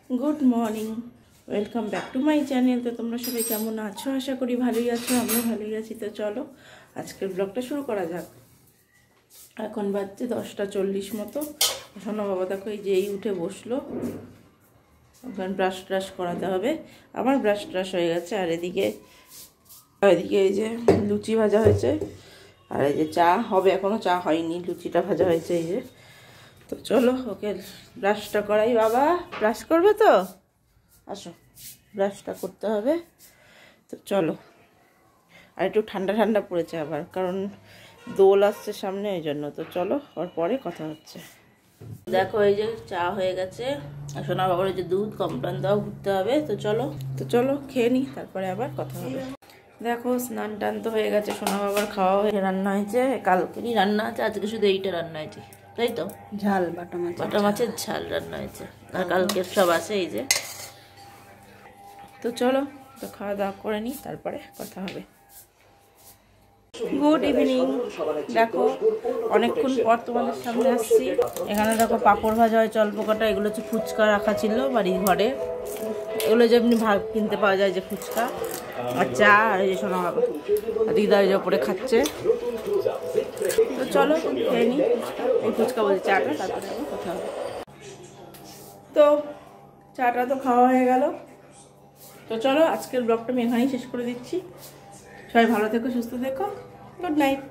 Good morning welcome back to my channel. तो तुम्हारा सबाई केमन आछो? आशा करी भालोई आछो, आमिও भालोई आछि। तो चलो आजकेर ब्लगटा शुरू करा जाक। এখন বাজছে 10টা 40 মতো। শোনো বাবা দেখো এই যেই উঠে বসলো, এখন ব্রাশ ট্রাশ করাতে হবে। আমার ব্রাশ ট্রাশ হয়ে গেছে। আর এদিকে এই যে লুচি ভাজা হয়েছে, আর এই যে চা হবে, এখনো চা হয়নি, লুচিটা ভাজা হয়েছে এই যে। তো চলো ওকে ব্রাশটা করাই। বাবা ব্রাশ করবে তো? আসো, ব্রাশটা করতে হবে। তো চলো। আর একটু ঠান্ডা ঠান্ডা পড়েছে আবার, কারণ দোল আসছে সামনে, ওই জন্য। তো চলো ওর পরে কথা হচ্ছে। দেখো এই যে চা হয়ে গেছে। সোনা বাবার এই যে দুধ কমপ্লান দাও, ঘুরতে হবে। তো চলো খেয়ে নিই, তারপরে আবার কথা হবে। দেখো স্নান টান তো হয়ে গেছে, সোনা বাবার খাওয়া হয়ে রান্না হয়েছে, কালকেরই রান্না আছে, আজকে শুধু এইটা রান্না হয়েছে, তাই তো? ঝাল বাটা মাছের ঝাল রান্না হয়েছে, আর কালকের সব আছে এই যে। তো চলো তো খাওয়া দাওয়া করে নিই, তারপরে কথা হবে। Good evening. দেখো অনেকক্ষণ পর তোমাদের সামনে আসছি। এখানে দেখো পাঁপড় ভাজা হয়, জলপোকাটা, এগুলো হচ্ছে ফুচকা রাখা ছিল বাড়ির ঘরে, এগুলো যেমনি ভাগ কিনতে পাওয়া যায় যে ফুচকা, আর চা, আর এই যে শোনা বাবা দিদা এই যে ওপরে খাচ্ছে। তো চলো খেয়ে নিই এই ফুচকা বলছি, চাটা, তারপরে আবার কথা হবে। তো চাটা তো খাওয়া হয়ে গেল। তো চলো আজকের ব্লগটা আমি এখানেই শেষ করে দিচ্ছি। সবাই ভালো থেকো, সুস্থ থেকো। Good night.